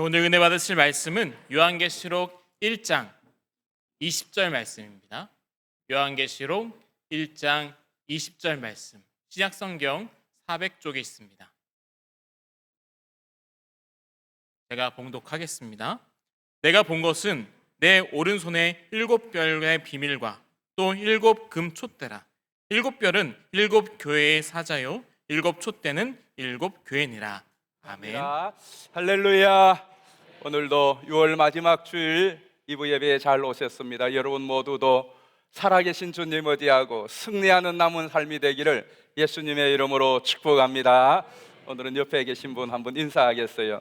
오늘 은혜 받으실 말씀은 요한계시록 1장 20절 말씀입니다. 요한계시록 1장 20절 말씀, 신약성경 400쪽에 있습니다. 제가 봉독하겠습니다. 내가 본 것은 내 오른손에 7별의 비밀과 또 7금 촛대라. 7별은 7교회의 사자요 7촛대는 7교회니라. 아멘. 할렐루야. 오늘도 6월 마지막 주일 이부 예배에 잘 오셨습니다. 여러분 모두도 살아계신 주님 의지하고 승리하는 남은 삶이 되기를 예수님의 이름으로 축복합니다. 오늘은 옆에 계신 분 한번 인사하겠어요.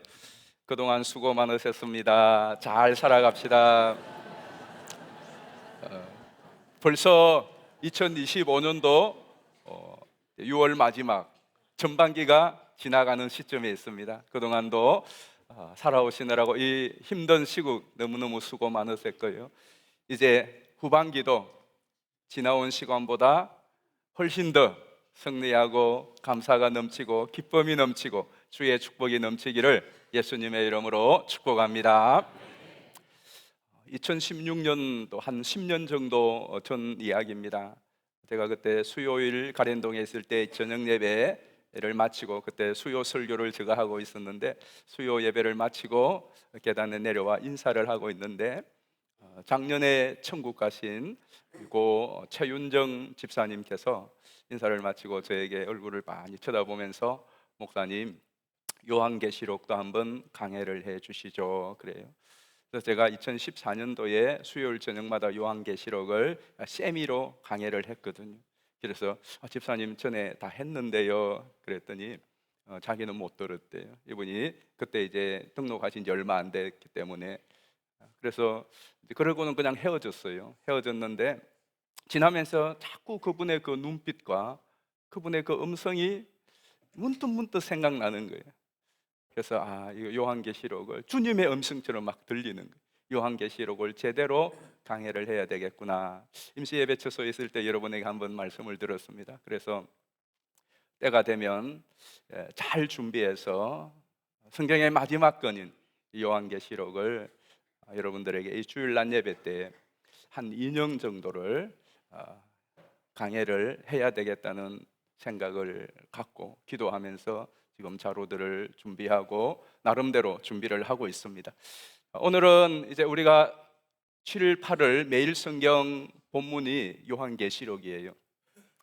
그동안 수고 많으셨습니다. 잘 살아갑시다. 벌써 2025년도 6월 마지막 전반기가 지나가는 시점에 있습니다. 그동안도 살아오시느라고 이 힘든 시국 너무너무 수고 많으실 거예요. 이제 후반기도 지나온 시간보다 훨씬 더 승리하고 감사가 넘치고 기쁨이 넘치고 주의 축복이 넘치기를 예수님의 이름으로 축복합니다. 2016년도 한 10년 정도 전 이야기입니다. 제가 그때 수요일 가련동에 있을 때 저녁 예배를 마치고 그때 수요 설교를 제가 하고 있었는데 수요 예배를 마치고 계단에 내려와 인사를 하고 있는데 작년에 천국 가신 그리고 최윤정 집사님께서 인사를 마치고 저에게 얼굴을 많이 쳐다보면서 목사님 요한계시록도 한번 강해를 해 주시죠 그래요. 그래서 제가 2014년도에 수요일 저녁마다 요한계시록을 세미로 강해를 했거든요. 그래서 집사님 전에 다 했는데요 그랬더니 자기는 못 들었대요. 이분이 그때 이제 등록하신 지 얼마 안 됐기 때문에. 그래서 그러고는 그냥 헤어졌어요. 헤어졌는데 지나면서 자꾸 그분의 그 눈빛과 그분의 그 음성이 문득문득 생각나는 거예요. 그래서 이거 요한계시록을 주님의 음성처럼 막 들리는 거예요. 요한계시록을 제대로 강해를 해야 되겠구나. 임시예배처소에 있을 때 여러분에게 한번 말씀을 들었습니다. 그래서 때가 되면 잘 준비해서 성경의 마지막 권인 요한계시록을 여러분들에게 이 주일날 예배 때 한 2년 정도를 강해를 해야 되겠다는 생각을 갖고 기도하면서 지금 자료들을 준비하고 나름대로 준비를 하고 있습니다. 오늘은 이제 우리가 7일 8일 매일 성경 본문이 요한계시록이에요.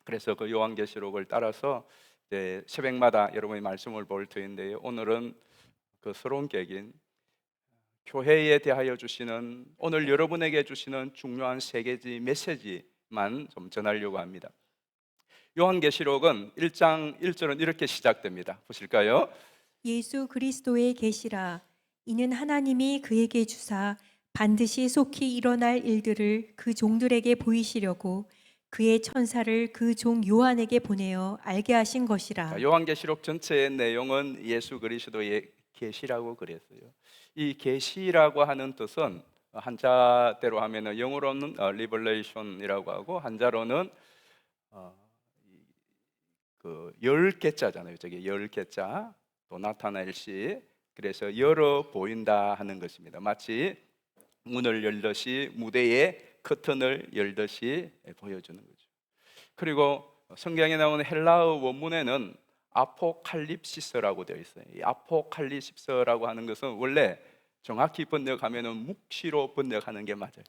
그래서 그 요한계시록을 따라서 이제 새벽마다 여러분이 말씀을 볼 터인데요. 오늘은 그 새로운 계획인 교회에 대하여 주시는 오늘 여러분에게 주시는 중요한 세 가지 메시지만 좀 전하려고 합니다. 요한계시록은 1장 1절은 이렇게 시작됩니다. 보실까요? 예수 그리스도의 계시라. 이는 하나님이 그에게 주사 반드시 속히 일어날 일들을 그 종들에게 보이시려고 그의 천사를 그 종 요한에게 보내어 알게 하신 것이라. 요한계시록 전체의 내용은 예수 그리스도의 계시라고 그랬어요. 이 계시라고 하는 뜻은 한자대로 하면은 영어로는 revelation이라고 하고 한자로는 그 10개자잖아요. 저게 10개자 또 나타날 시 그래서 열어 보인다 하는 것입니다. 마치 문을 열듯이 무대에 커튼을 열듯이 보여주는 거죠. 그리고 성경에 나오는 헬라어 원문에는 아포칼립시스라고 되어 있어요. 이 아포칼립시스라고 하는 것은 원래 정확히 번역하면은 묵시로 번역하는 게 맞아요.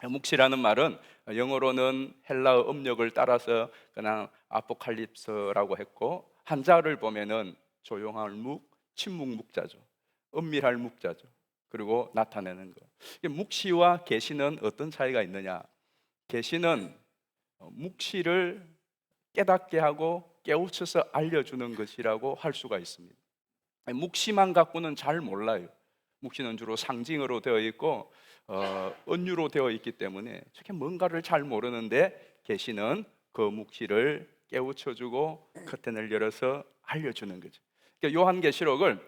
묵시라는 말은 영어로는 헬라어 음력을 따라서 그냥 아포칼립스라고 했고 한자를 보면은 조용할 묵, 침묵 묵자죠. 은밀할 묵자죠. 그리고 나타내는 거. 묵시와 계시는 어떤 차이가 있느냐? 계시는 묵시를 깨닫게 하고 깨우쳐서 알려주는 것이라고 할 수가 있습니다. 묵시만 갖고는 잘 몰라요. 묵시는 주로 상징으로 되어 있고 은유로 되어 있기 때문에 저게 뭔가를 잘 모르는데 계시는 그 묵시를 깨우쳐주고 커튼을 열어서 알려주는 거죠. 그러니까 요한계시록을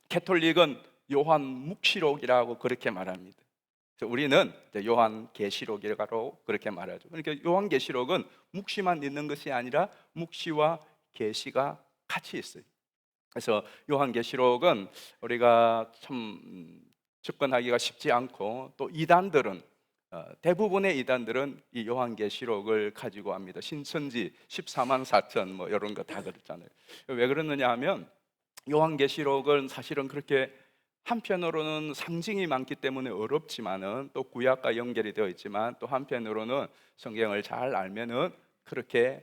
캐톨릭은 요한 묵시록이라고 그렇게 말합니다. 우리는 요한계시록이라고 그렇게 말하죠. 그러니까 요한계시록은 묵시만 있는 것이 아니라 묵시와 계시가 같이 있어요. 그래서 요한계시록은 우리가 참 접근하기가 쉽지 않고, 또 이단들은 대부분의 이단들은 이 요한계시록을 가지고 합니다. 신천지 14만 4천 뭐 이런 거 다 그렇잖아요. 왜 그러느냐 하면 요한계시록은 사실은 그렇게 한편으로는 상징이 많기 때문에 어렵지만은, 또 구약과 연결이 되어 있지만, 또 한편으로는 성경을 잘 알면은 그렇게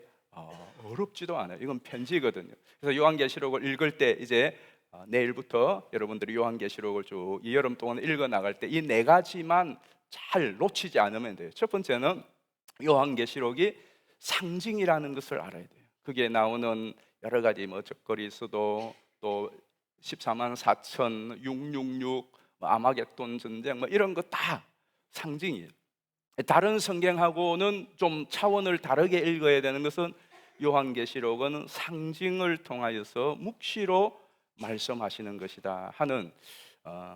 어렵지도 않아요. 이건 편지거든요. 그래서 요한계시록을 읽을 때 이제 내일부터 여러분들이 요한계시록을 쭉 이 여름 동안 읽어 나갈 때 이 네 가지만 잘 놓치지 않으면 돼요. 첫 번째는 요한계시록이 상징이라는 것을 알아야 돼요. 그게 나오는 여러 가지 뭐 적거리 수도, 또 14만 4천, 666, 아마겟돈 전쟁 뭐 이런 거 다 상징이에요. 다른 성경하고는 좀 차원을 다르게 읽어야 되는 것은 요한계시록은 상징을 통하여서 묵시로 말씀하시는 것이다 하는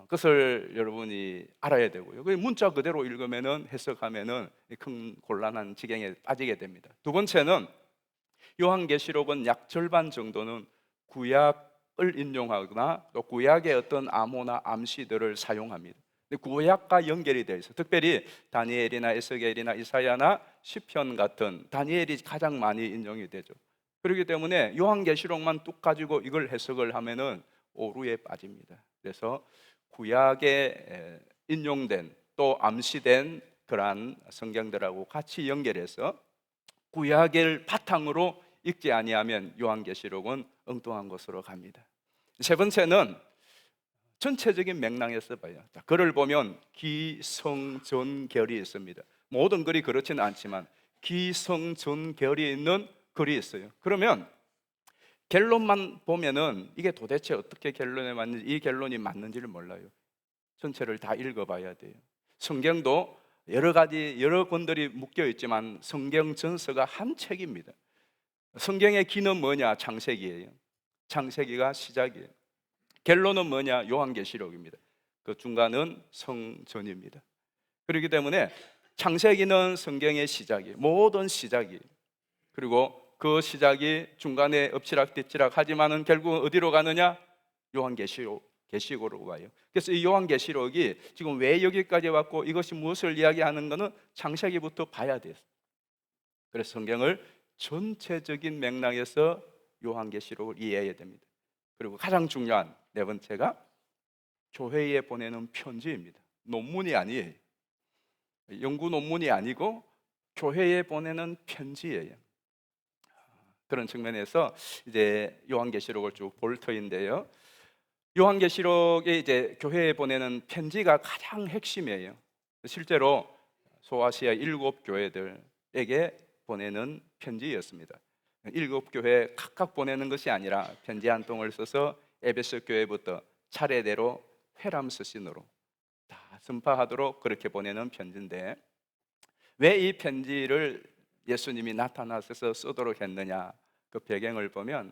것을 여러분이 알아야 되고요. 그 문자 그대로 읽으면은, 해석하면은 큰 곤란한 지경에 빠지게 됩니다. 두 번째는 요한계시록은 약 절반 정도는 구약을 인용하거나 또 구약의 어떤 암호나 암시들을 사용합니다. 구약과 연결이 되어 있어요. 특별히 다니엘이나 에스겔이나 이사야나 시편 같은, 다니엘이 가장 많이 인용이 되죠. 그렇기 때문에 요한계시록만 뚝 가지고 이걸 해석을 하면은 오류에 빠집니다. 그래서 구약에 인용된 또 암시된 그러한 성경들하고 같이 연결해서 구약을 바탕으로 읽지 아니하면 요한계시록은 엉뚱한 것으로 갑니다. 세 번째는 전체적인 맥락에서 봐요. 글을 보면 기성전결이 있습니다. 모든 글이 그렇지는 않지만 기성전결이 있는 글이 있어요. 그러면 결론만 보면은 이게 도대체 어떻게 결론에 맞는지, 이 결론이 맞는지를 몰라요. 전체를 다 읽어봐야 돼요. 성경도 여러 가지 여러 권들이 묶여 있지만 성경 전서가 한 책입니다. 성경의 기는 뭐냐? 창세기예요. 창세기가 시작이에요. 결론은 뭐냐? 요한계시록입니다. 그 중간은 성전입니다. 그렇기 때문에 창세기는 성경의 시작이에요. 모든 시작이에요. 그리고 그 시작이 중간에 엎치락뒤치락 하지만은 결국은 어디로 가느냐? 계시록으로 가요. 그래서 이 요한계시록이 지금 왜 여기까지 왔고 이것이 무엇을 이야기하는 것은 창세기부터 봐야 돼요. 그래서 성경을 전체적인 맥락에서 요한계시록을 이해해야 됩니다. 그리고 가장 중요한 네 번째가 교회에 보내는 편지입니다. 논문이 아니에요. 연구 논문이 아니고 교회에 보내는 편지예요. 그런 측면에서 이제 요한계시록을 쭉 볼 터인데요. 요한계시록에 이제 교회에 보내는 편지가 가장 핵심이에요. 실제로 소아시아 7교회들에게 보내는 편지였습니다. 7교회 각각 보내는 것이 아니라 편지 한 통을 써서 에베소 교회부터 차례대로 회람 서신으로 다 전파하도록 그렇게 보내는 편지인데, 왜 이 편지를 예수님이 나타나셔서 쓰도록 했느냐? 그 배경을 보면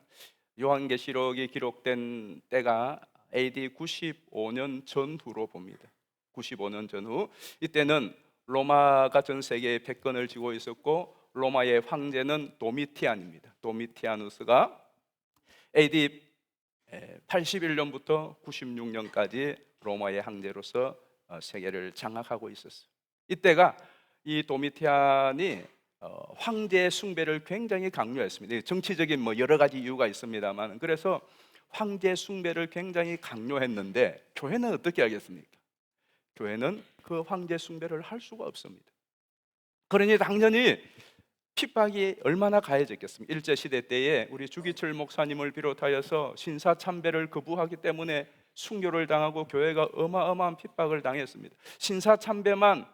요한계시록이 기록된 때가 AD 95년 전후로 봅니다. 95년 전후. 이때는 로마가 전 세계에 패권을 쥐고 있었고 로마의 황제는 도미티안입니다. 도미티아누스가 AD 81년부터 96년까지 로마의 황제로서 세계를 장악하고 있었어요. 이때가 이 도미티안이 황제 숭배를 굉장히 강요했습니다. 정치적인 뭐 여러 가지 이유가 있습니다만, 그래서 황제 숭배를 굉장히 강요했는데 교회는 어떻게 하겠습니까? 교회는 그 황제 숭배를 할 수가 없습니다. 그러니 당연히 핍박이 얼마나 가해졌겠습니까? 일제시대 때에 우리 주기철 목사님을 비롯하여서 신사참배를 거부하기 때문에 순교를 당하고 교회가 어마어마한 핍박을 당했습니다. 신사참배만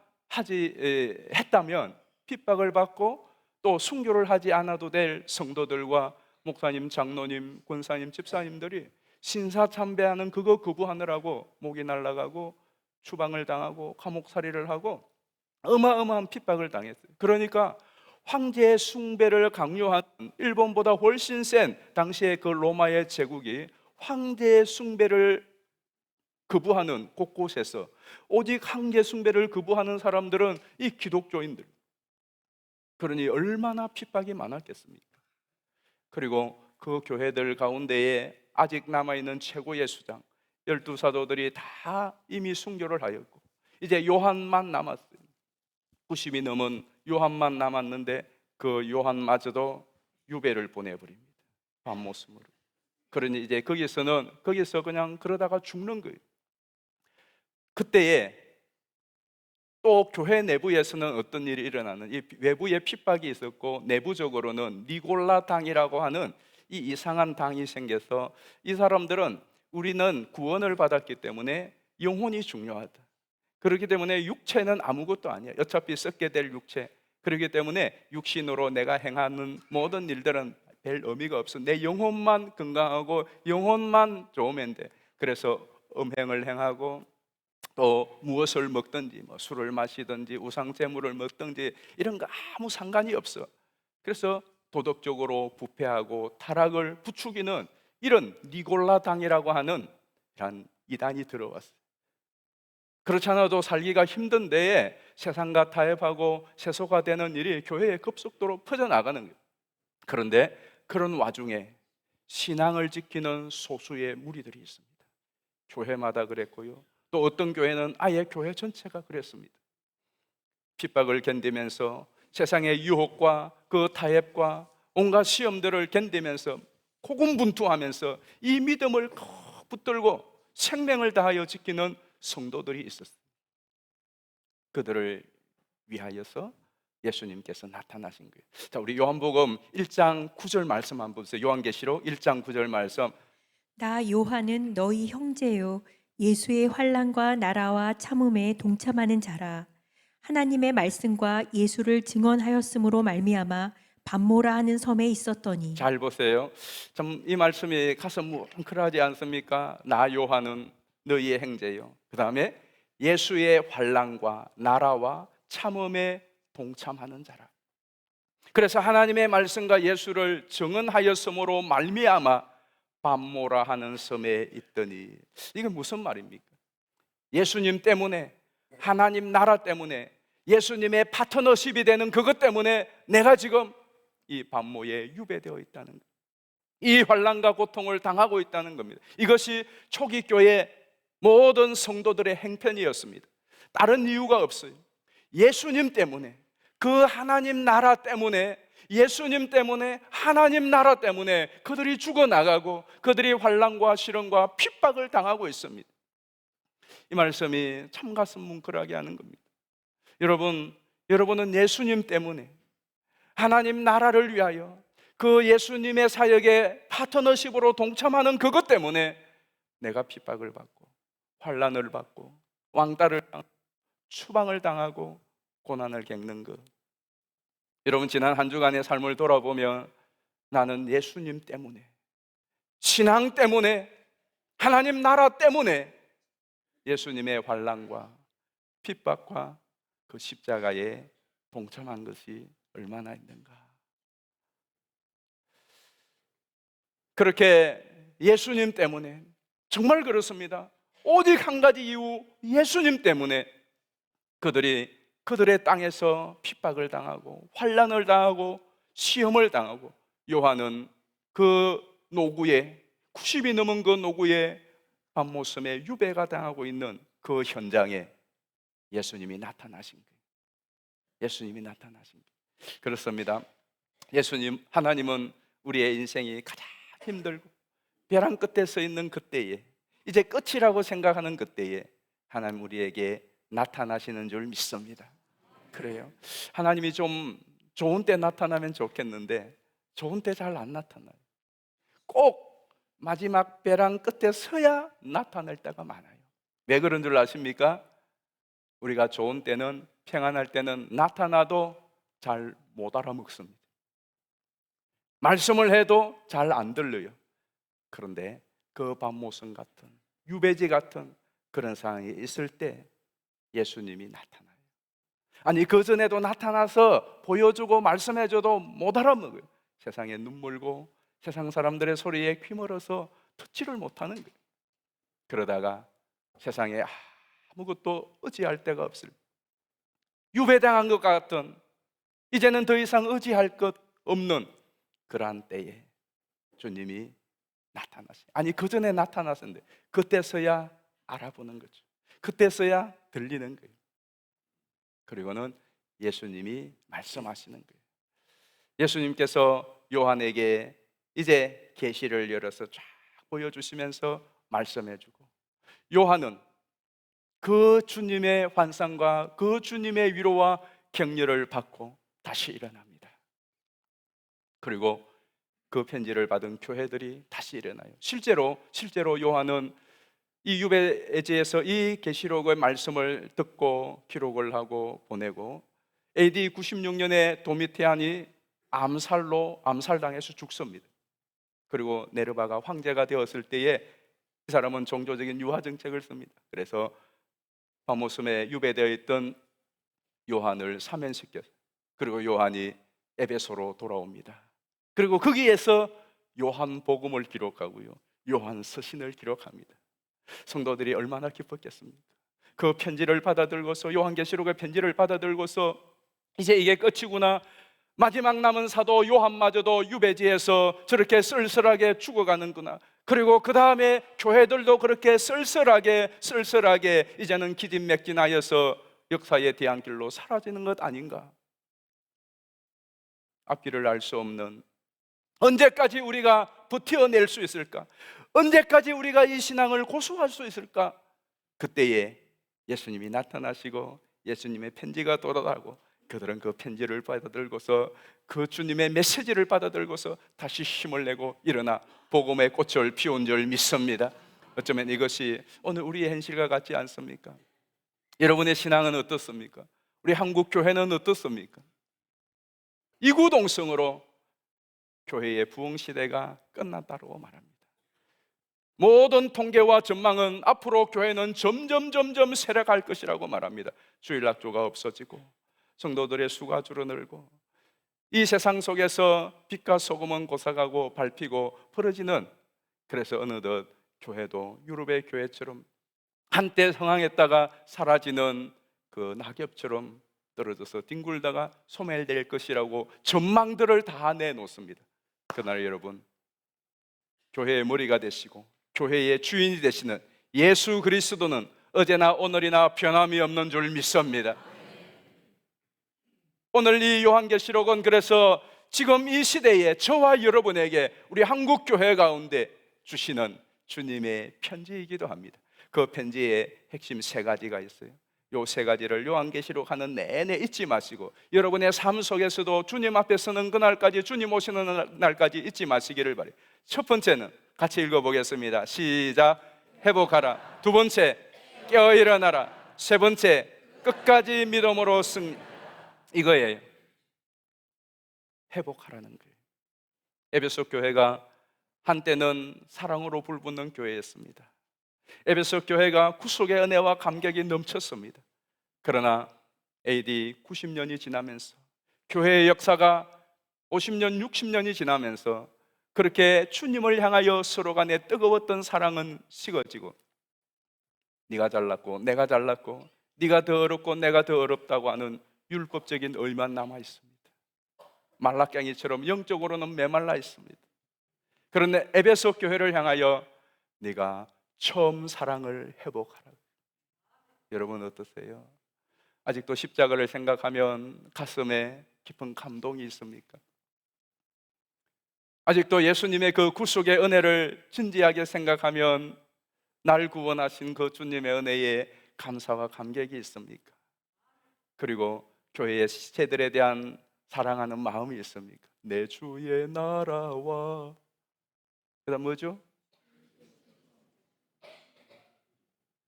했다면 핍박을 받고 또 순교를 하지 않아도 될 성도들과 목사님, 장로님, 권사님, 집사님들이 신사참배하는 그거 거부하느라고 목이 날아가고 추방을 당하고 감옥살이를 하고 어마어마한 핍박을 당했어요. 그러니까 황제 숭배를 강요한 일본보다 훨씬 센 당시의 그 로마의 제국이 황제 숭배를 거부하는 곳곳에서 오직 황제 숭배를 거부하는 사람들은 이 기독교인들. 그러니 얼마나 핍박이 많았겠습니까? 그리고 그 교회들 가운데에 아직 남아있는 최고의 수장 12사도들이 다 이미 순교를 하였고 이제 요한만 남았어요. 90이 넘은 요한만 남았는데 그 요한마저도 유배를 보내버립니다. 밤모습으로. 그러니 이제 거기서 그냥 그러다가 죽는 거예요. 그때에 또 교회 내부에서는 어떤 일이 일어나는, 이 외부에 핍박이 있었고 내부적으로는 니골라 당이라고 하는 이 이상한 당이 생겨서 이 사람들은 우리는 구원을 받았기 때문에 영혼이 중요하다. 그렇기 때문에 육체는 아무것도 아니야. 어차피 썩게 될 육체. 그렇기 때문에 육신으로 내가 행하는 모든 일들은 별 의미가 없어. 내 영혼만 건강하고 영혼만 좋으면 돼. 그래서 음행을 행하고 또 무엇을 먹든지 뭐 술을 마시든지 우상 제물을 먹든지 이런 거 아무 상관이 없어. 그래서 도덕적으로 부패하고 타락을 부추기는 이런 니골라 당이라고 하는 이런 이단이 들어왔어요. 그렇지 않아도 살기가 힘든 데에 세상과 타협하고 세속화되는 일이 교회에 급속도로 퍼져나가는 거예요. 그런데 그런 와중에 신앙을 지키는 소수의 무리들이 있습니다. 교회마다 그랬고요. 또 어떤 교회는 아예 교회 전체가 그랬습니다. 핍박을 견디면서 세상의 유혹과 그 타협과 온갖 시험들을 견디면서 고군분투하면서 이 믿음을 꼭 붙들고 생명을 다하여 지키는 성도들이 있었어요. 그들을 위하여서 예수님께서 나타나신 거예요. 자, 우리 요한복음 1장 9절 말씀 한번 보세요. 요한계시록 1장 9절 말씀. 나 요한은 너희 형제요 예수의 환난과 나라와 참음에 동참하는 자라. 하나님의 말씀과 예수를 증언하였으므로 말미암아 밤모라 하는 섬에 있었더니. 잘 보세요. 참 이 말씀이 가슴 뭉클하지 않습니까? 나 요한은 너희의 형제요. 그 다음에 예수의 환난과 나라와 참음에 동참하는 자라. 그래서 하나님의 말씀과 예수를 증언하였으므로 말미암아 밤모라 하는 섬에 있더니. 이게 무슨 말입니까? 예수님 때문에, 하나님 나라 때문에, 예수님의 파트너십이 되는 그것 때문에 내가 지금 이 밤모에 유배되어 있다는 거예요. 이 환난과 고통을 당하고 있다는 겁니다. 이것이 초기 교회 모든 성도들의 행편이었습니다. 다른 이유가 없어요. 예수님 때문에, 그 하나님 나라 때문에, 예수님 때문에, 하나님 나라 때문에 그들이 죽어나가고 그들이 환난과 시련과 핍박을 당하고 있습니다. 이 말씀이 참 가슴 뭉클하게 하는 겁니다. 여러분은 예수님 때문에, 하나님 나라를 위하여 그 예수님의 사역에 파트너십으로 동참하는 그것 때문에 내가 핍박을 받고 환난을 받고 왕따를 당하고 추방을 당하고 고난을 겪는 것. 여러분, 지난 한 주간의 삶을 돌아보면 나는 예수님 때문에, 신앙 때문에, 하나님 나라 때문에 예수님의 환난과 핍박과 그 십자가에 동참한 것이 얼마나 있는가. 그렇게 예수님 때문에, 정말 그렇습니다. 오직 한 가지 이유, 예수님 때문에 그들의 땅에서 핍박을 당하고 환난을 당하고 시험을 당하고, 요한은 그 노구에, 90이 넘은 그 노구에 밤모섬에 유배가 당하고 있는 그 현장에 예수님이 나타나신 거예요. 예수님이 나타나신 거예요. 그렇습니다. 하나님은 우리의 인생이 가장 힘들고 벼랑 끝에 서 있는 그때에, 이제 끝이라고 생각하는 그때에 하나님 우리에게 나타나시는 줄 믿습니다. 그래요. 하나님이 좀 좋은 때 나타나면 좋겠는데 좋은 때 잘 안 나타나요. 꼭 마지막 벼랑 끝에 서야 나타날 때가 많아요. 왜 그런 줄 아십니까? 우리가 좋은 때는, 평안할 때는 나타나도 잘 못 알아먹습니다. 말씀을 해도 잘 안 들려요. 그런데 그 밤모섬 같은, 유배지 같은 그런 상황이 있을 때 예수님이 나타나요. 아니, 그 전에도 나타나서 보여주고 말씀해줘도 못 알아먹어요. 세상에 눈물고 세상 사람들의 소리에 귀멀어서 듣지를 못하는 거예요. 그러다가 세상에 아무것도 의지할 데가 없을, 유배당한 것 같은, 이제는 더 이상 의지할 것 없는 그러한 때에 주님이 아니 그 전에 나타났었는데 그때서야 알아보는 거죠. 그때서야 들리는 거예요. 그리고는 예수님이 말씀하시는 거예요. 예수님께서 요한에게 이제 계시를 열어서 쫙 보여주시면서 말씀해주고, 요한은 그 주님의 환상과 그 주님의 위로와 격려를 받고 다시 일어납니다. 그리고 그 편지를 받은 교회들이 다시 일어나요. 실제로 요한은 이 유배지에서 이 계시록의 말씀을 듣고 기록을 하고 보내고, AD 96년에 도미티안이 암살당해서 죽습니다. 그리고 네르바가 황제가 되었을 때에 이 사람은 종교적인 유화 정책을 씁니다. 그래서 바모섬에 유배되어 있던 요한을 사면시켰어요. 그리고 요한이 에베소로 돌아옵니다. 그리고 거기에서 요한 복음을 기록하고요, 요한 서신을 기록합니다. 성도들이 얼마나 기뻤겠습니까? 그 편지를 받아들고서, 요한계시록의 편지를 받아들고서 이제 이게 끝이구나, 마지막 남은 사도 요한마저도 유배지에서 저렇게 쓸쓸하게 죽어가는구나, 그리고 그 다음에 교회들도 그렇게 쓸쓸하게 이제는 기진맥진하여서 역사의 뒤안길로 사라지는 것 아닌가. 앞길을 알 수 없는, 언제까지 우리가 버텨낼 수 있을까? 언제까지 우리가 이 신앙을 고수할 수 있을까? 그때에 예수님이 나타나시고 예수님의 편지가 돌아가고, 그들은 그 편지를 받아들고서 그 주님의 메시지를 받아들고서 다시 힘을 내고 일어나 복음의 꽃을 피운 줄 믿습니다. 어쩌면 이것이 오늘 우리의 현실과 같지 않습니까? 여러분의 신앙은 어떻습니까? 우리 한국 교회는 어떻습니까? 이구동성으로 교회의 부흥 시대가 끝났다고 말합니다. 모든 통계와 전망은 앞으로 교회는 점점 쇠락할 것이라고 말합니다. 주일학교가 없어지고 성도들의 수가 줄어들고, 이 세상 속에서 빛과 소금은 고사가고 밟히고 벌어지는, 그래서 어느덧 교회도 유럽의 교회처럼 한때 성황했다가 사라지는 그 낙엽처럼 떨어져서 뒹굴다가 소멸될 것이라고 전망들을 다 내놓습니다. 그러나 여러분, 교회의 머리가 되시고 교회의 주인이 되시는 예수 그리스도는 어제나 오늘이나 변함이 없는 줄 믿습니다. 오늘 이 요한계시록은 그래서 지금 이 시대에 저와 여러분에게 우리 한국 교회 가운데 주시는 주님의 편지이기도 합니다. 그 편지의 핵심 세 가지가 있어요. 요 세 가지를 요한계시록 하는 내내 잊지 마시고, 여러분의 삶 속에서도 주님 앞에 서는 그날까지, 주님 오시는 날까지 잊지 마시기를 바라요. 첫 번째는 같이 읽어보겠습니다. 시작. 회복하라. 두 번째, 깨어 일어나라. 세 번째, 끝까지 믿음으로 승리. 이거예요. 회복하라는 거예요. 에베소 교회가 한때는 사랑으로 불붙는 교회였습니다. 에베소 교회가 구속의 은혜와 감격이 넘쳤습니다. 그러나 AD 90년이 지나면서, 교회의 역사가 50년, 60년이 지나면서 그렇게 주님을 향하여 서로 간에 뜨거웠던 사랑은 식어지고, 네가 잘났고 내가 잘났고 네가 더 어렵고 내가 더 어렵다고 하는 율법적인 의만 남아 있습니다. 말라깽이처럼 영적으로는 메말라 있습니다. 그런데 에베소 교회를 향하여 네가 처음 사랑을 회복하라. 여러분 어떠세요? 아직도 십자가를 생각하면 가슴에 깊은 감동이 있습니까? 아직도 예수님의 그 구속의 은혜를 진지하게 생각하면 날 구원하신 그 주님의 은혜에 감사와 감격이 있습니까? 그리고 교회의 시체들에 대한 사랑하는 마음이 있습니까? 내 주의 나라와, 그다음 뭐죠?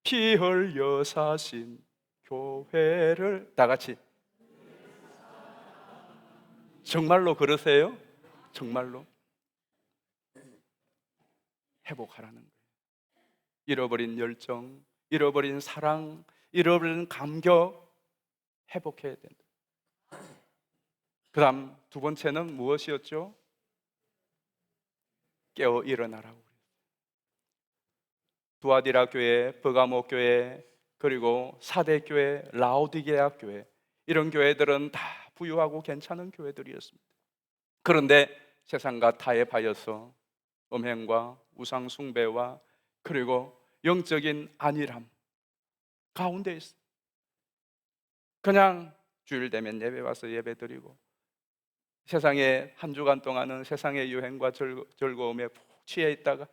피 흘려 사신 교회를, 다 같이 정말로 그러세요? 정말로 회복하라는 거예요. 잃어버린 열정, 잃어버린 사랑, 잃어버린 감격 회복해야 된다. 그 다음 두 번째는 무엇이었죠? 깨어 일어나라고. 두아디라 교회, 버가모 교회, 그리고 사대 교회, 라오디게아 교회, 이런 교회들은 다 부유하고 괜찮은 교회들이었습니다. 그런데 세상과 타협하여서 음행과 우상 숭배와 그리고 영적인 안일함 가운데 있어. 그냥 주일 되면 예배 와서 예배 드리고 세상에 한 주간 동안은 세상의 유행과 즐거움에 푹 취해 있다가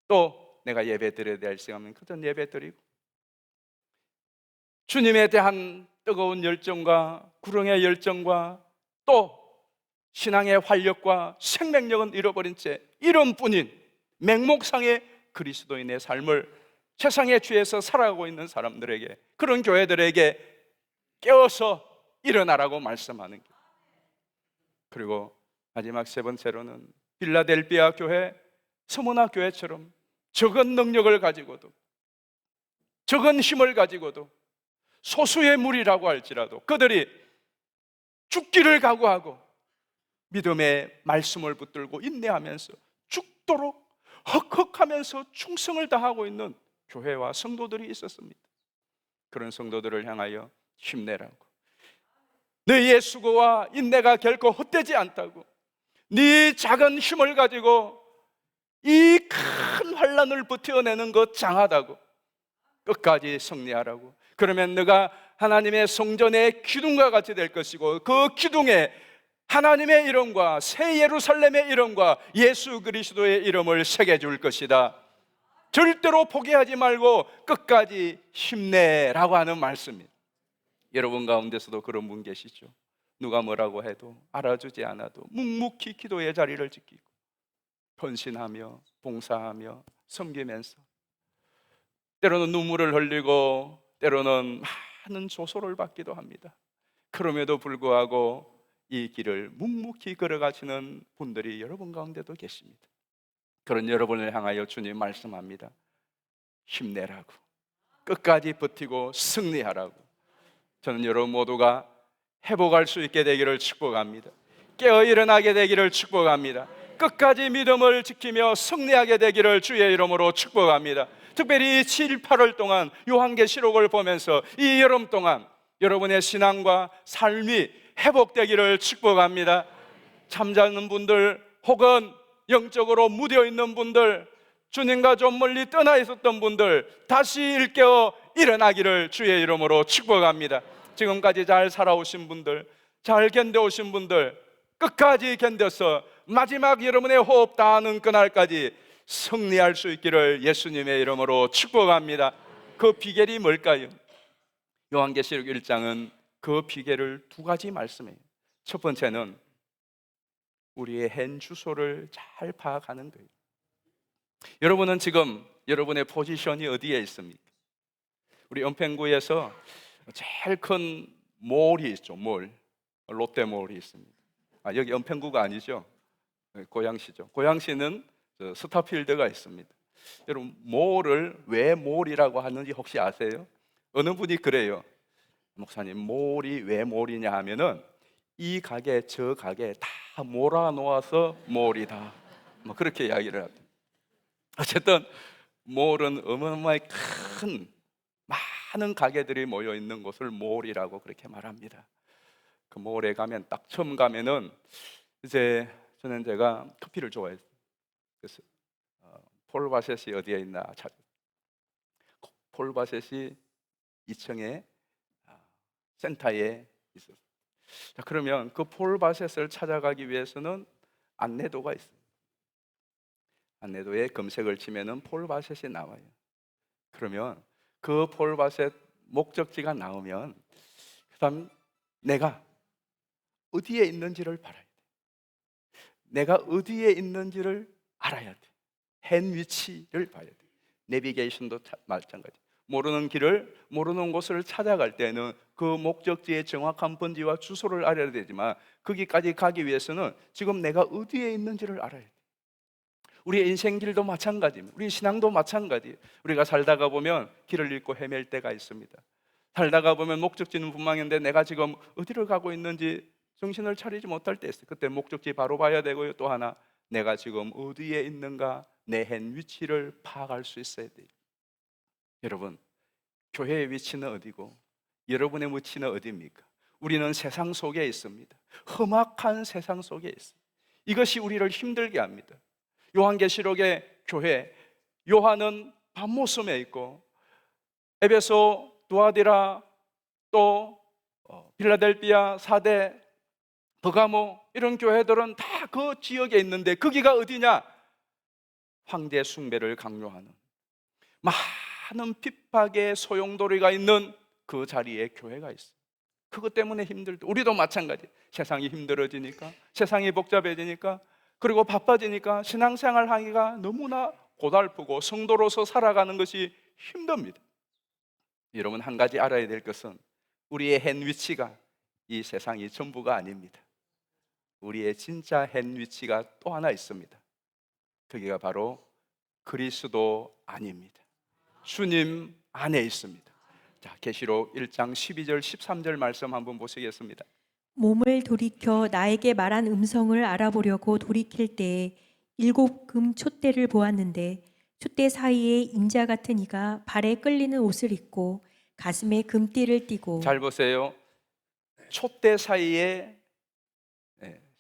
또 내가 예배 드려야 될 시간은 그전 예배 드리고 주님에 대한 뜨거운 열정과 구렁의 열정과 또 신앙의 활력과 생명력은 잃어버린 채 이름뿐인 맹목상의 그리스도인의 삶을 세상에 취해서 살아가고 있는 사람들에게, 그런 교회들에게 깨어서 일어나라고 말씀하는 것. 그리고 마지막 세 번째로는 빌라델비아 교회, 스무나 교회처럼 적은 능력을 가지고도 적은 힘을 가지고도 소수의 무리라고 할지라도 그들이 죽기를 각오하고 믿음의 말씀을 붙들고 인내하면서 죽도록 헉헉하면서 충성을 다하고 있는 교회와 성도들이 있었습니다. 그런 성도들을 향하여 힘내라고, 너희의 수고와 인내가 결코 헛되지 않다고, 네 작은 힘을 가지고 이 큰 환난을 버텨내는 것 장하다고, 끝까지 승리하라고. 그러면 너가 하나님의 성전의 기둥과 같이 될 것이고 그 기둥에 하나님의 이름과 새 예루살렘의 이름과 예수 그리스도의 이름을 새겨줄 것이다. 절대로 포기하지 말고 끝까지 힘내라고 하는 말씀입니다. 여러분 가운데서도 그런 분 계시죠? 누가 뭐라고 해도 알아주지 않아도 묵묵히 기도의 자리를 지키고 헌신하며 봉사하며 섬기면서 때로는 눈물을 흘리고 때로는 많은 조소를 받기도 합니다. 그럼에도 불구하고 이 길을 묵묵히 걸어가시는 분들이 여러분 가운데도 계십니다. 그런 여러분을 향하여 주님 말씀합니다. 힘내라고, 끝까지 버티고 승리하라고. 저는 여러분 모두가 회복할 수 있게 되기를 축복합니다. 깨어 일어나게 되기를 축복합니다. 끝까지 믿음을 지키며 승리하게 되기를 주의 이름으로 축복합니다. 특별히 7, 8월 동안 요한계시록을 보면서 이 여름 동안 여러분의 신앙과 삶이 회복되기를 축복합니다. 잠자는 분들 혹은 영적으로 무뎌 있는 분들, 주님과 좀 멀리 떠나 있었던 분들 다시 일깨어 일어나기를 주의 이름으로 축복합니다. 지금까지 잘 살아오신 분들, 잘 견뎌오신 분들 끝까지 견뎌서 마지막 여러분의 호흡 다하는 그날까지 승리할 수 있기를 예수님의 이름으로 축복합니다. 그 비결이 뭘까요? 요한계시록 1장은 그 비결을 두 가지 말씀해요. 첫 번째는 우리의 현 주소를 잘 파악하는 거예요. 여러분은 지금 여러분의 포지션이 어디에 있습니까? 우리 연평구에서 제일 큰 몰이 있죠. 몰, 롯데몰이 있습니다. 여기 연평구가 아니죠. 고양시죠. 고양시는 스타필드가 있습니다. 여러분 몰을 왜 몰이라고 하는지 혹시 아세요? 어느 분이 그래요. 목사님, 몰이 왜 몰이냐 하면은 이 가게 저 가게 다 몰아놓아서 몰이다, 뭐 그렇게 이야기를 합니다. 어쨌든 몰은 어마어마하게 큰 많은 가게들이 모여 있는 곳을 몰이라고 그렇게 말합니다. 그 몰에 가면 딱 처음 가면은 이제 저는 제가 커피를 좋아했어요. 그래서 폴 바셋이 어디에 있나 찾. 폴 바셋이 2층에 센터에 있었어요. 자, 그러면 그 폴 바셋을 찾아가기 위해서는 안내도가 있어요. 안내도에 검색을 치면은 폴 바셋이 나와요. 그러면 그 폴 바셋 목적지가 나오면 그다음 내가 어디에 있는지를 봐야 돼. 내가 어디에 있는지를 알아야 돼. 현 위치를 봐야 돼. 내비게이션도 마찬가지. 모르는 길을, 모르는 곳을 찾아갈 때는 그 목적지의 정확한 번지와 주소를 알아야 되지만 거기까지 가기 위해서는 지금 내가 어디에 있는지를 알아야 돼. 우리의 인생길도 마찬가지입니다. 우리 신앙도 마찬가지예요. 우리가 살다가 보면 길을 잃고 헤맬 때가 있습니다. 살다가 보면 목적지는 분명한데 내가 지금 어디로 가고 있는지 정신을 차리지 못할 때 있어요. 그때 목적지 바로 봐야 되고요. 또 하나, 내가 지금 어디에 있는가, 내 현 위치를 파악할 수 있어야 돼요. 여러분, 교회의 위치는 어디고 여러분의 위치는 어디입니까? 우리는 세상 속에 있습니다. 험악한 세상 속에 있습니다. 이것이 우리를 힘들게 합니다. 요한계시록의 교회, 요한은 밤모섬에 있고 에베소, 두아디라, 또 필라델피아, 사대, 버가모 이런 교회들은 다 그 지역에 있는데 거기가 어디냐? 황제 숭배를 강요하는 많은 핍박의 소용돌이가 있는 그 자리에 교회가 있어요. 그것 때문에 힘들다. 우리도 마찬가지. 세상이 힘들어지니까, 세상이 복잡해지니까, 그리고 바빠지니까 신앙생활 하기가 너무나 고달프고 성도로서 살아가는 것이 힘듭니다. 여러분, 한 가지 알아야 될 것은 우리의 현 위치가 이 세상이 전부가 아닙니다. 우리의 진짜 현 위치가 또 하나 있습니다. 그게 바로 그리스도 안입니다. 주님 안에 있습니다. 자, 계시록 1장 12절 13절 말씀 한번 보시겠습니다. 몸을 돌이켜 나에게 말한 음성을 알아보려고 돌이킬 때에 7금 촛대를 보았는데 촛대 사이에 인자 같은 이가 발에 끌리는 옷을 입고 가슴에 금띠를 띠고. 잘 보세요. 촛대 사이에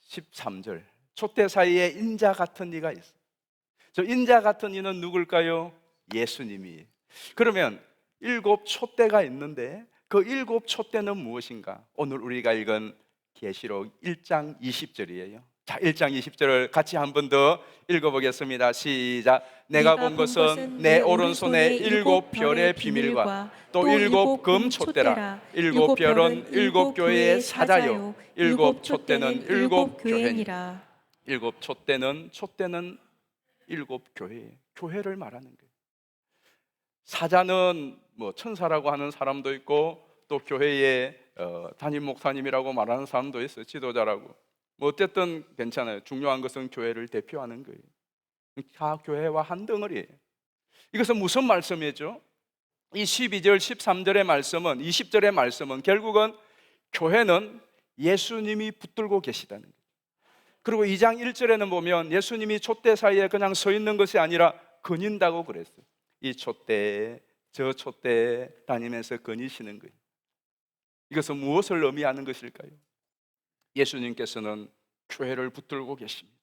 13절 촛대 사이에 인자 같은 이가 있어요. 저 인자 같은 이는 누굴까요? 예수님이. 그러면 7 촛대가 있는데 그 7 촛대는 무엇인가? 오늘 우리가 읽은 계시록 1장 20절이에요. 자, 1장 20절을 같이 한 번 더 읽어보겠습니다. 시작. 내가 본 것은 내 오른손에 7 별의 비밀과 또 7 금 촛대라. 7 별은 7 교회의 사자요 7 촛대는 7 교회니라. 7 촛대는 7 교회를 말하는 거예요. 사자는 뭐 천사라고 하는 사람도 있고 또 교회의 담임 목사님이라고 말하는 사람도 있어요. 지도자라고. 뭐 어쨌든 괜찮아요. 중요한 것은 교회를 대표하는 거예요. 다 교회와 한 덩어리예요. 이것은 무슨 말씀이죠? 이 12절 13절의 말씀은 20절의 말씀은 결국은 교회는 예수님이 붙들고 계시다는 거예요. 그리고 2장 1절에는 보면 예수님이 촛대 사이에 그냥 서 있는 것이 아니라 거닌다고 그랬어요. 이 촛대에 저 촛대에 다니면서 거니시는 거예요. 이것은 무엇을 의미하는 것일까요? 예수님께서는 교회를 붙들고 계십니다.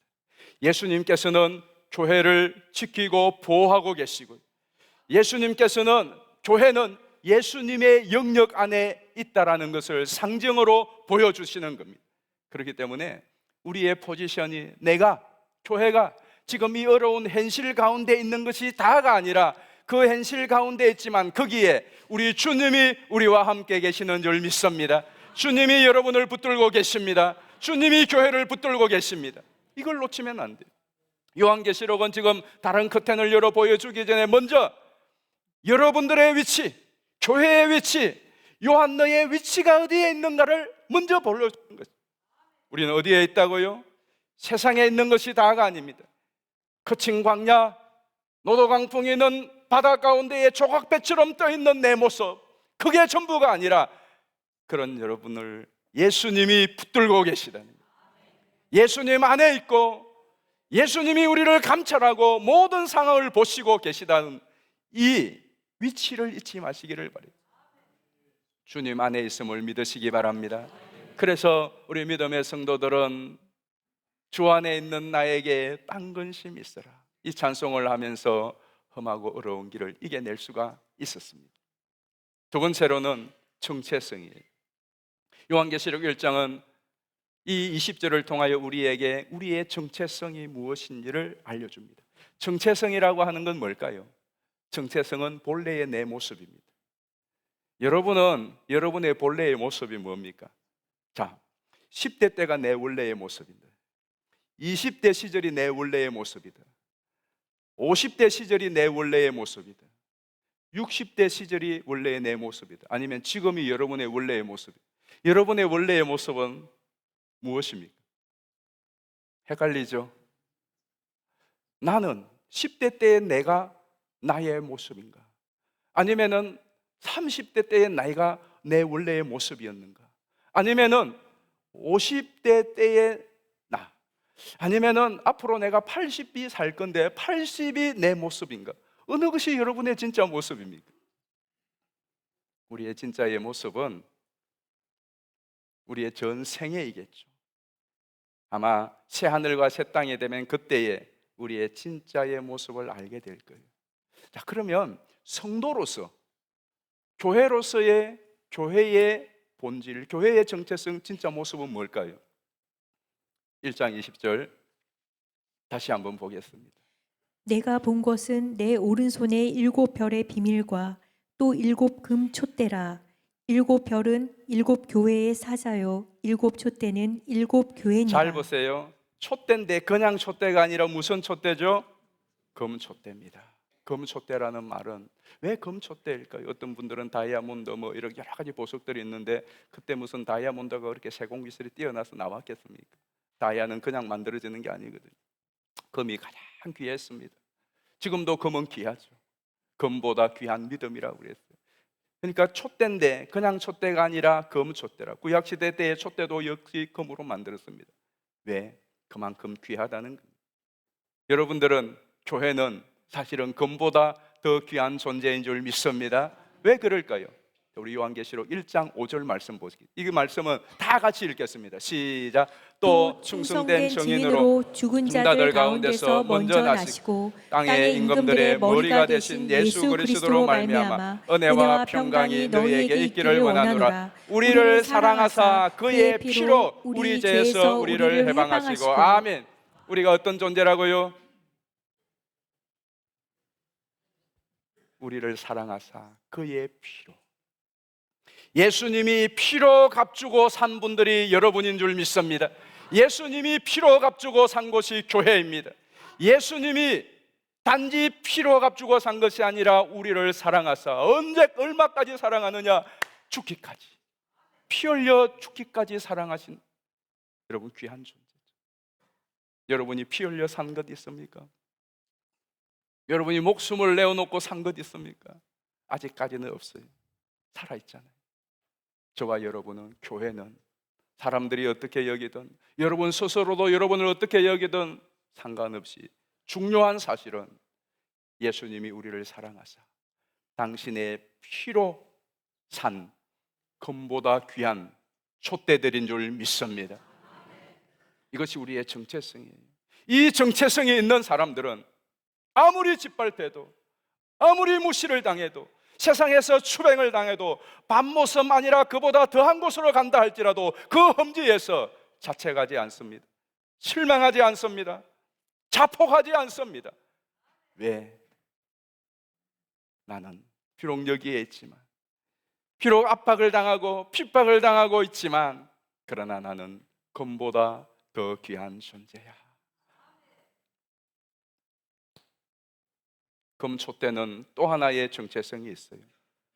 예수님께서는 교회를 지키고 보호하고 계시고, 예수님께서는 교회는 예수님의 영역 안에 있다라는 것을 상징으로 보여주시는 겁니다. 그렇기 때문에 우리의 포지션이 내가, 교회가 지금 이 어려운 현실 가운데 있는 것이 다가 아니라 그 현실 가운데 있지만 거기에 우리 주님이 우리와 함께 계시는 줄 믿습니다. 주님이 여러분을 붙들고 계십니다. 주님이 교회를 붙들고 계십니다. 이걸 놓치면 안 돼요. 요한계시록은 지금 다른 커튼을 열어 보여주기 전에 먼저 여러분들의 위치, 교회의 위치, 요한 너의 위치가 어디에 있는가를 먼저 보여주는 것입니다. 우리는 어디에 있다고요? 세상에 있는 것이 다가 아닙니다. 거친 광야, 노도강풍이 있는 바다 가운데에 조각배처럼 떠있는 내 모습, 그게 전부가 아니라 그런 여러분을 예수님이 붙들고 계시다는 거예요. 예수님 안에 있고 예수님이 우리를 감찰하고 모든 상황을 보시고 계시다는 이 위치를 잊지 마시기를 바랍니다. 주님 안에 있음을 믿으시기 바랍니다. 그래서 우리 믿음의 성도들은 주 안에 있는 나에게 딴 근심이 있어라, 이 찬송을 하면서 험하고 어려운 길을 이겨낼 수가 있었습니다. 두 번째로는 정체성이에요. 요한계시록 1장은 이 20절을 통하여 우리에게 우리의 정체성이 무엇인지를 알려줍니다. 정체성이라고 하는 건 뭘까요? 정체성은 본래의 내 모습입니다. 여러분은 여러분의 본래의 모습이 뭡니까? 자, 10대 때가 내 원래의 모습입니다. 20대 시절이 내 원래의 모습이다. 50대 시절이 내 원래의 모습이다. 60대 시절이 원래의 내 모습이다. 아니면 지금이 여러분의 원래의 모습이다. 여러분의 원래의 모습은 무엇입니까? 헷갈리죠? 나는 10대 때의 내가 나의 모습인가? 아니면은 30대 때의 나이가 내 원래의 모습이었는가? 아니면은 50대 때의 나, 아니면은 앞으로 내가 80이 살 건데 80이 내 모습인가? 어느 것이 여러분의 진짜 모습입니까? 우리의 진짜의 모습은 우리의 전생애이겠죠. 아마 새 하늘과 새 땅이 되면 그때에 우리의 진짜의 모습을 알게 될 거예요. 자, 그러면 성도로서, 교회로서의 교회의 본질, 교회의 정체성, 진짜 모습은 뭘까요? 1장 20절 다시 한번 보겠습니다. 내가 본 것은 내 오른손에 7별의 비밀과 또 7금 촛대라. 7별은 7교회의 사자요 7촛대는 7교회니라. 잘 보세요. 촛대인데 그냥 촛대가 아니라 무슨 촛대죠? 금촛대입니다. 금촛대라는 말은 왜 금촛대일까요? 어떤 분들은 다이아몬드 뭐 이렇게 여러 가지 보석들이 있는데 그때 무슨 다이아몬드가 그렇게 세공기술이 뛰어나서 나왔겠습니까? 다이아는 그냥 만들어지는 게 아니거든요. 금이 가장 귀했습니다. 지금도 금은 귀하죠. 금보다 귀한 믿음이라고 그랬어요. 그러니까 촛대인데 그냥 촛대가 아니라 금촛대라. 구약시대 때의 촛대도 역시 금으로 만들었습니다. 왜? 그만큼 귀하다는 겁니다. 여러분들은 교회는 사실은 금보다 더 귀한 존재인 줄 믿습니다. 왜 그럴까요? 우리 요한계시록 1장 5절 말씀 보시기. 이 말씀은 다 같이 읽겠습니다. 시작. 또 충성된 증인으로 죽은 자들 자들 가운데서 가운데서 먼저 먼저 나시고 나시고 땅의 임금들의 머리가 되신 예수 그리스도로 말미암아 은혜와 평강이 너희에게 있기를 원하노라. 우리를 사랑하사 그의 피로 우리 죄에서 우리를 해방하시고. 아멘. 우리가 어떤 존재라고요? 우리를 사랑하사 그의 피로. 예수님이 피로 값주고 산 분들이 여러분인 줄 믿습니다. 예수님이 피로 값주고 산 것이 교회입니다. 예수님이 단지 피로 값주고 산 것이 아니라 우리를 사랑하사 언제 얼마까지 사랑하느냐? 죽기까지. 피 흘려 죽기까지 사랑하신 여러분 귀한 존재죠. 여러분이 피 흘려 산 것 있습니까? 여러분이 목숨을 내어놓고 산 것 있습니까? 아직까지는 없어요. 살아있잖아요. 저와 여러분은, 교회는 사람들이 어떻게 여기든, 여러분 스스로도 여러분을 어떻게 여기든 상관없이 중요한 사실은 예수님이 우리를 사랑하사 당신의 피로 산 금보다 귀한 촛대들인 줄 믿습니다. 이것이 우리의 정체성이에요. 이 정체성이 있는 사람들은 아무리 짓밟혀도, 아무리 무시를 당해도, 세상에서 추행을 당해도 밤모습 아니라 그보다 더한 곳으로 간다 할지라도 그 험지에서 자책하지 않습니다. 실망하지 않습니다. 자폭하지 않습니다. 왜? 나는 비록 여기에 있지만, 비록 압박을 당하고 핍박을 당하고 있지만, 그러나 나는 금보다 더 귀한 존재야. 금 촛대는 또 하나의 정체성이 있어요.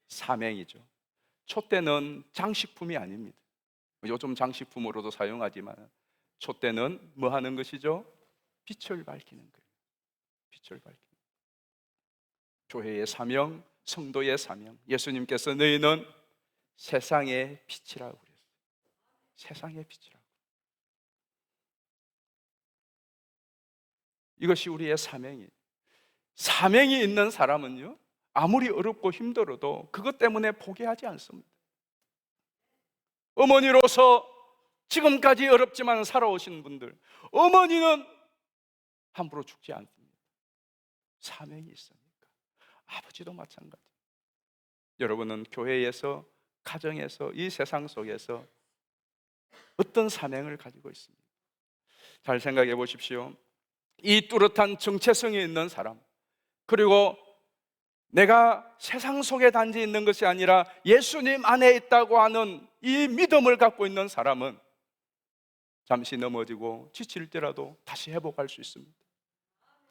사명이죠. 촛대는 장식품이 아닙니다. 요즘 장식품으로도 사용하지만 촛대는 뭐 하는 것이죠? 빛을 밝히는 거예요. 빛을 밝히는 거예요. 교회의 사명, 성도의 사명. 예수님께서 너희는 세상의 빛이라고 그랬어요. 세상의 빛이라고. 이것이 우리의 사명이에요. 사명이 있는 사람은요, 아무리 어렵고 힘들어도 그것 때문에 포기하지 않습니다. 어머니로서 지금까지 어렵지만 살아오신 분들, 어머니는 함부로 죽지 않습니다. 사명이 있으니까. 아버지도 마찬가지. 여러분은 교회에서, 가정에서, 이 세상 속에서 어떤 사명을 가지고 있습니까? 잘 생각해 보십시오. 이 뚜렷한 정체성이 있는 사람, 그리고 내가 세상 속에 단지 있는 것이 아니라 예수님 안에 있다고 하는 이 믿음을 갖고 있는 사람은 잠시 넘어지고 지칠때라도 다시 회복할 수 있습니다.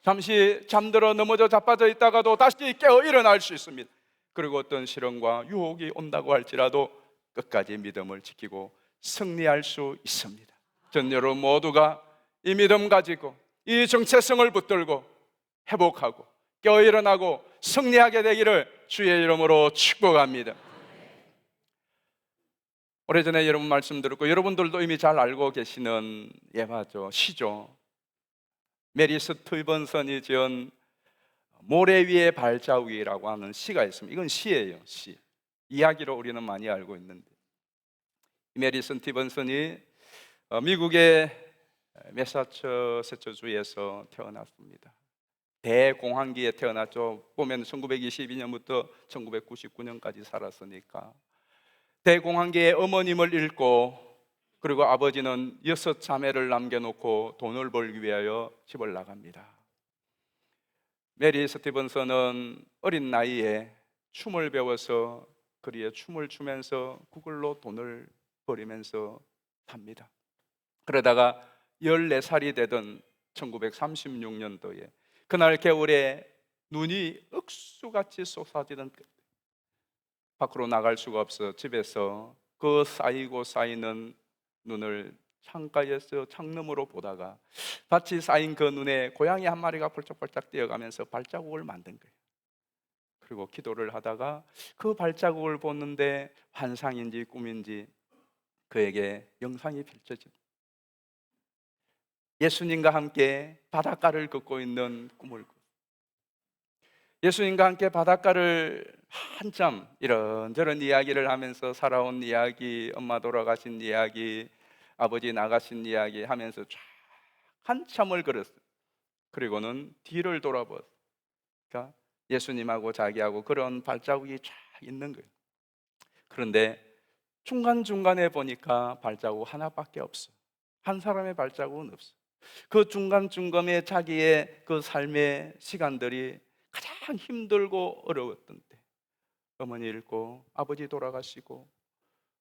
잠시 잠들어 넘어져 자빠져 있다가도 다시 깨어 일어날 수 있습니다. 그리고 어떤 시련과 유혹이 온다고 할지라도 끝까지 믿음을 지키고 승리할 수 있습니다. 전 여러분 모두가 이 믿음 가지고 이 정체성을 붙들고 회복하고 깨어 일어나고 승리하게 되기를 주의 이름으로 축복합니다. 오래전에 여러분 말씀 들었고 여러분들도 이미 잘 알고 계시는 예화죠, 시죠. 메리 스티븐슨이 지은 모래 위의 발자국이라고 하는 시가 있습니다. 이건 시예요, 시. 이야기로 우리는 많이 알고 있는데, 메리 스티븐슨이 미국의 매사추세츠주에서 태어났습니다. 대공황기에 태어났죠. 보면 1922년부터 1999년까지 살았으니까 대공황기에 어머님을 잃고, 그리고 아버지는 6자매를 남겨놓고 돈을 벌기 위하여 집을 나갑니다. 메리 스티븐슨은 어린 나이에 춤을 배워서 거리에 춤을 추면서 그걸로 돈을 벌이면서 삽니다. 그러다가 14살이 되던 1936년도에 그날 겨울에 눈이 억수같이 쏟아지던 때 밖으로 나갈 수가 없어 집에서 그 쌓이고 쌓이는 눈을 창가에서 창너머로 보다가 밭이 쌓인 그 눈에 고양이 한 마리가 벌쩍벌쩍 뛰어가면서 발자국을 만든 거예요. 그리고 기도를 하다가 그 발자국을 보는데 환상인지 꿈인지 그에게 영상이 펼쳐집니다. 예수님과 함께 바닷가를 걷고 있는 꿈을 꾸고, 예수님과 함께 바닷가를 한참 이런저런 이야기를 하면서 살아온 이야기, 엄마 돌아가신 이야기, 아버지 나가신 이야기 하면서 쫙 한참을 걸었어요. 그리고는 뒤를 돌아보았어요. 그러니까 예수님하고 자기하고 그런 발자국이 쫙 있는 거예요. 그런데 중간중간에 보니까 발자국 하나밖에 없어. 한 사람의 발자국은 없어. 그 중간중간에 자기의 그 삶의 시간들이 가장 힘들고 어려웠던 때, 어머니 잃고 아버지 돌아가시고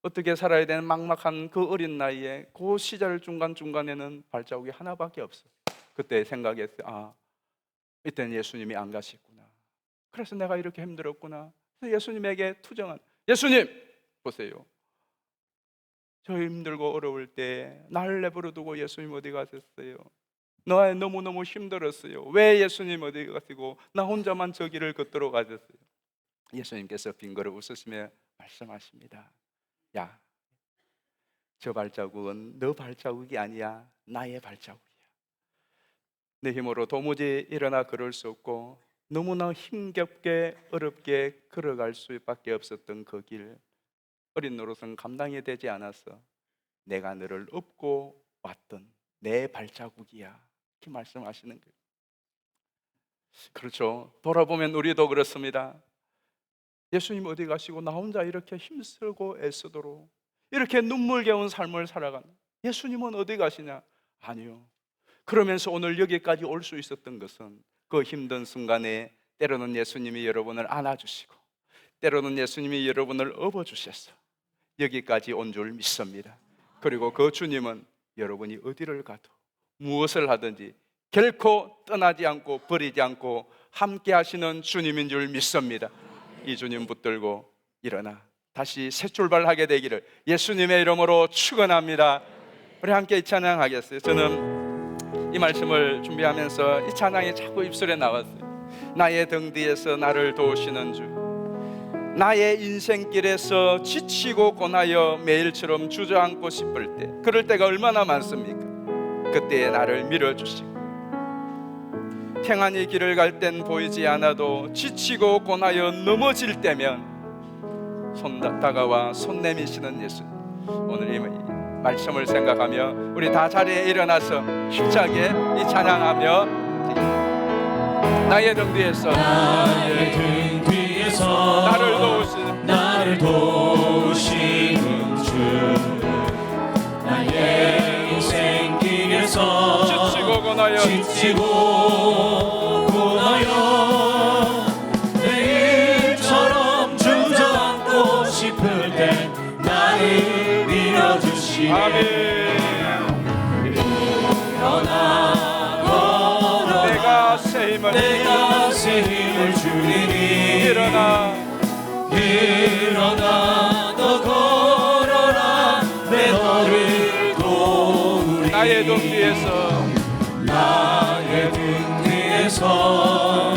어떻게 살아야 되는 막막한 그 어린 나이에 그 시절 중간중간에는 발자국이 하나밖에 없어. 그때 생각했어요. 이때는 예수님이 안 가시구나. 그래서 내가 이렇게 힘들었구나. 그래서 예수님에게 투정한, 예수님 보세요, 저 힘들고 어려울 때 나를 내버려 두고 예수님 어디 가셨어요? 나 너무너무 힘들었어요. 왜 예수님 어디 가시고 나 혼자만 저 길을 걷도록 하셨어요? 예수님께서 빙그레 웃으시며 말씀하십니다. 야, 저 발자국은 너 발자국이 아니야. 나의 발자국이야. 내 힘으로 도무지 일어나 걸을 수 없고 너무나 힘겹게 어렵게 걸어갈 수밖에 없었던 그 길, 어린 노릇은 감당이 되지 않았어. 내가 너를 업고 왔던 내 발자국이야. 이렇게 말씀하시는 거예요. 그렇죠. 돌아보면 우리도 그렇습니다. 예수님 어디 가시고 나 혼자 이렇게 힘쓰고 애쓰도록 이렇게 눈물겨운 삶을 살아가는, 예수님은 어디 가시냐? 아니요. 그러면서 오늘 여기까지 올 수 있었던 것은 그 힘든 순간에 때로는 예수님이 여러분을 안아주시고 때로는 예수님이 여러분을 업어주셔서 여기까지 온 줄 믿습니다. 그리고 그 주님은 여러분이 어디를 가도 무엇을 하든지 결코 떠나지 않고 버리지 않고 함께 하시는 주님인 줄 믿습니다. 이 주님 붙들고 일어나 다시 새 출발하게 되기를 예수님의 이름으로 축원합니다. 우리 함께 이 찬양하겠어요. 저는 이 말씀을 준비하면서 이 찬양이 자꾸 입술에 나왔어요. 나의 등 뒤에서 나를 도우시는 주, 나의 인생길에서 지치고 고나여 매일처럼 주저앉고 싶을 때, 그럴 때가 얼마나 많습니까? 그때에 나를 밀어주시고, 평안히 길을 갈 땐 보이지 않아도 지치고 고나여 넘어질 때면 다가와 손 내미시는 예수님, 오늘 이 말씀을 생각하며 우리 다 자리에 일어나서 힘차게 이 찬양하며, 나의 등 뒤에서 나를 도우시는 주, 나의 인생길에서 지치고 고나여 매일처럼 주저앉고 싶을 때 나를 밀어주시네. 일어나 걸어라, 내가 새 힘을 주리니. 일어나 너 걸어라, 내 너를 도우리. 나의 등 뒤에서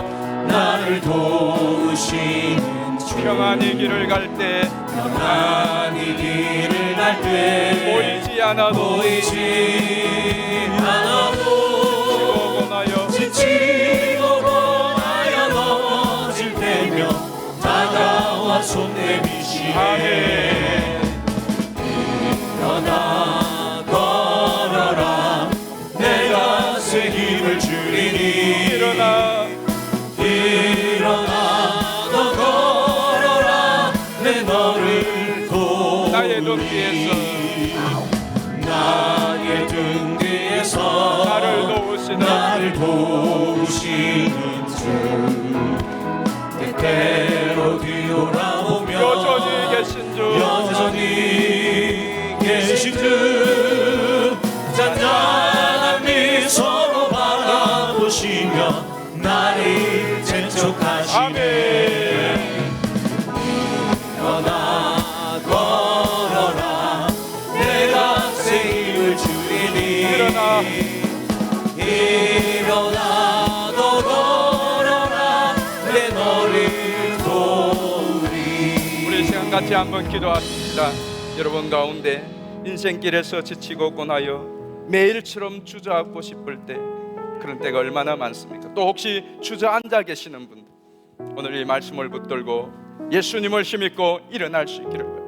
나를 도우시는 주, 평안히 길을 갈 때 보이지 않아도 지치고 고나여 넘어질 때며 다가와 손 내미시네. 일어나 걸어라, 힘을 주리니 일어나 너 걸어라 내 너를 도우리 나의 등 뒤에서 나의 등 뒤에서 나를 도우시는 주 때때로 뒤돌아보며 여전히 계신 주 잔잔한 미소로 바라보시며 나를 재촉하시네 일어나 걸어라 내가 새 힘을 주리니 일어나 너 걸어라 내 너를 도우리 우리 시간 같이 한번 기도하십니다. 여러분 가운데 인생길에서 지치고 고나여 매일처럼 주저앉고 싶을 때 그런 때가 얼마나 많습니까? 또 혹시 주저앉아 계시는 분들 오늘 이 말씀을 붙들고 예수님을 힘입고 일어날 수 있기를 바랍니다.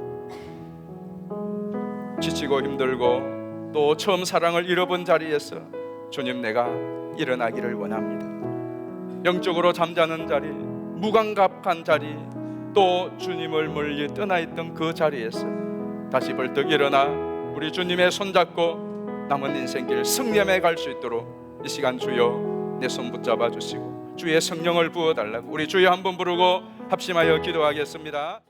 지치고 힘들고 또 처음 사랑을 잃어본 자리에서 주님 내가 일어나기를 원합니다. 영적으로 잠자는 자리, 무감각한 자리, 또 주님을 멀리 떠나 있던 그 자리에서 다시 벌떡 일어나 우리 주님의 손잡고 남은 인생길 승리함에 갈 수 있도록 이 시간 주여 내 손 붙잡아 주시고 주의 성령을 부어달라고 우리 주여 한번 부르고 합심하여 기도하겠습니다.